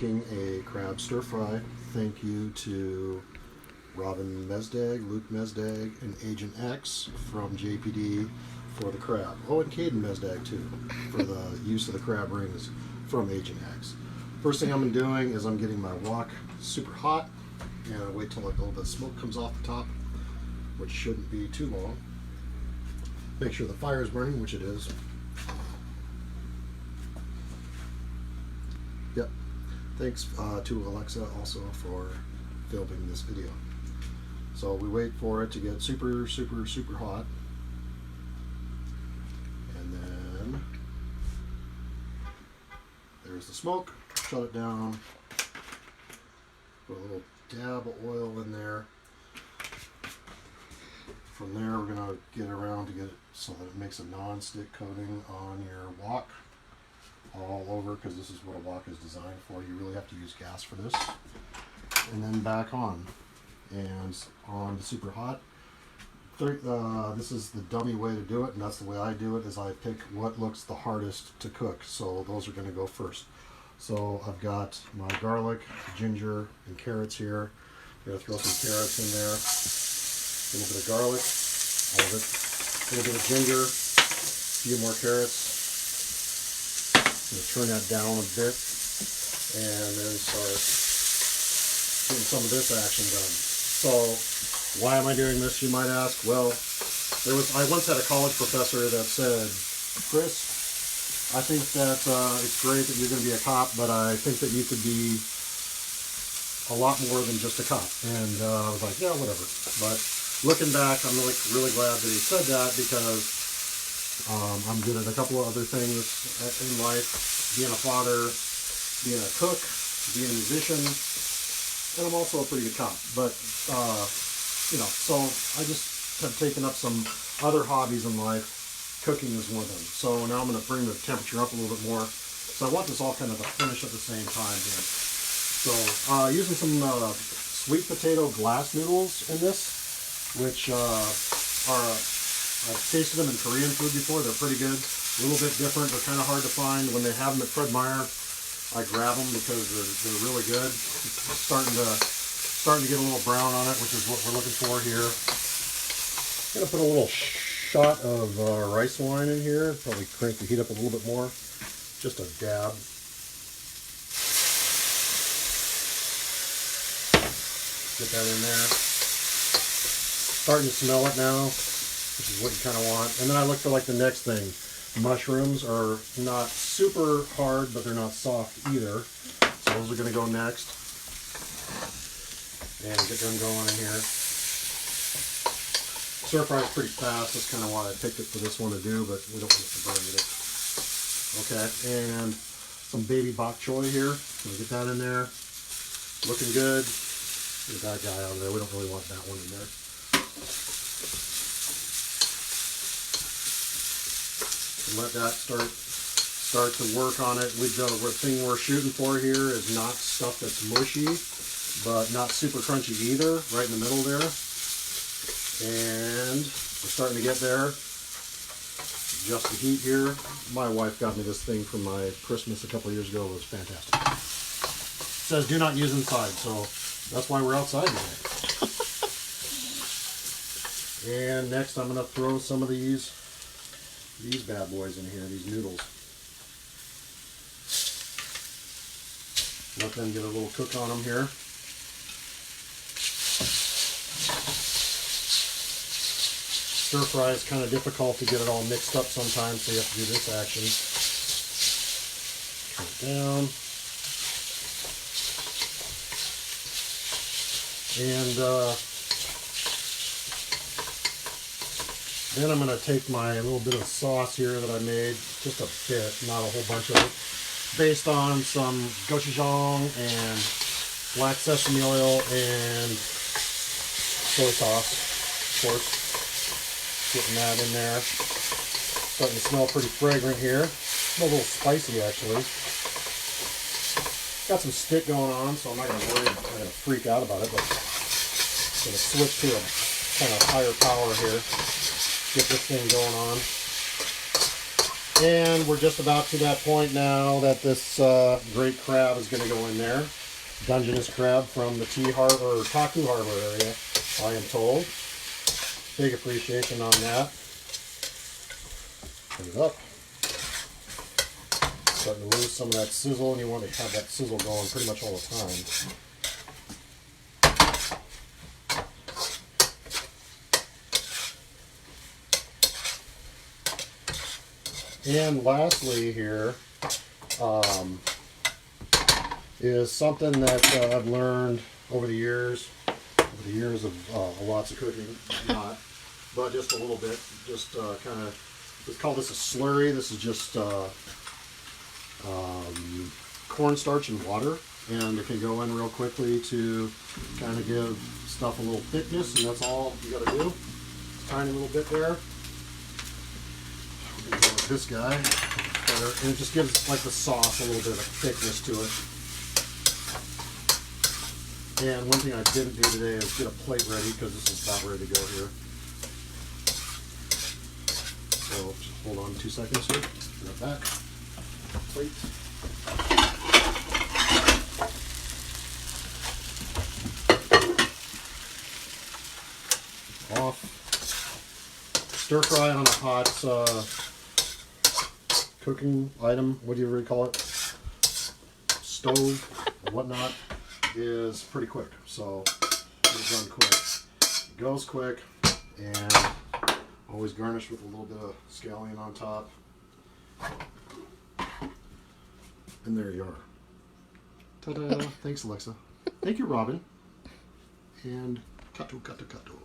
making a crab stir fry. Thank you to Robin Mesdag, Luke Mesdag, and Agent X from JPD for the crab. Oh, and Caden Mesdag too for the use of the crab rings from Agent X. First thing I'm doing is I'm getting my wok super hot, and I wait till like a little bit of smoke comes off the top, which shouldn't be too long. Make sure the fire is burning, which it is. Yep. Thanks to Alexa also for filming this video. So we wait for it to get super, super, super hot. And then there's the smoke. Shut it down. Put a little dab of oil in there. From there, we're going to get around to get it so that it makes a non-stick coating on your wok all over, because this is what a wok is designed for. You really have to use gas for this. And then back on. And on to super hot. This is the dummy way to do it, and that's the way I do it, is I pick what looks the hardest to cook. So those are going to go first. So I've got my garlic, ginger, and carrots here. I'm going to throw some carrots in there. A little bit of garlic, all of it. A little bit of ginger, a few more carrots. I'm going to turn that down a bit, and then start getting some of this action done. So, why am I doing this, you might ask? Well, I once had a college professor that said, Chris, I think that it's great that you're going to be a cop, but I think that you could be a lot more than just a cop. And I was like, yeah, whatever. But looking back, I'm really glad that he said that, because I'm good at a couple of other things in life, being a father, being a cook, being a musician, and I'm also a pretty good cop. But, you know, so I just have taken up some other hobbies in life. Cooking is one of them. So now I'm going to bring the temperature up a little bit more. So I want this all kind of to finish at the same time here. So using some sweet potato glass noodles in this, which I've tasted them in Korean food before. They're pretty good. A little bit different. They're kind of hard to find. When they have them at Fred Meyer, I grab them because they're really good. It's starting to get a little brown on it, which is what we're looking for here. I'm going to put a little shot of rice wine in here. Probably crank the heat up a little bit more. Just a dab. Get that in there. Starting to smell it now, which is what you kind of want. And then I look for like the next thing. Mushrooms are not super hard, but they're not soft either. So those are going to go next. And get them going in here. Stir fry is pretty fast. That's kind of why I picked it for this one to do, but we don't want it to burn with it. Okay, and some baby bok choy here. Gonna get that in there. Looking good. Get that guy out of there. We don't really want that one in there. And let that start to work on it. The thing we're shooting for here is not stuff that's mushy, but not super crunchy either. Right in the middle there. And we're starting to get there. Just the heat here. My wife got me this thing for my Christmas a couple of years ago. It was fantastic. It says do not use inside, so that's why we're outside today. And next I'm going to throw some of these bad boys in here, these noodles. Let them get a little cook on them here. Stir fry is kind of difficult to get it all mixed up sometimes, so you have to do this action. Turn it down. And then I'm going to take my little bit of sauce here that I made, just a bit, not a whole bunch of it, based on some gochujang and black sesame oil and soy sauce, of course. Getting that in there. Starting to smell pretty fragrant here. Smells a little spicy actually. Got some stick going on, so I'm not going to worry, I'm not going to freak out about it, but I'm going to switch to a kind of higher power here. Get this thing going on. And we're just about to that point now that this great crab is going to go in there. Dungeness crab from the Taku Harbor area, I am told. Big appreciation on that. Put it up. Starting to lose some of that sizzle, and you want to have that sizzle going pretty much all the time. And lastly here is something that I've learned over the years of lots of cooking, not, but just a little bit, just kind of, let's call this a slurry. This is just cornstarch and water, and it can go in real quickly to kind of give stuff a little thickness, and that's all you got to do. Tiny little bit there. We're going to go with this guy, and it just gives like the sauce a little bit of thickness to it. And one thing I didn't do today is get a plate ready, because this is about ready to go here. So just hold on 2 seconds here. Bring it back. Plate. Off. Stir fry on a hot cooking item, what do you really call it? Stove or whatnot, is pretty quick. So it's done quick. It goes quick, and always garnish with a little bit of scallion on top. And there you are. Ta-da! Thanks, Alexa. Thank you, Robin. And katu katu katu.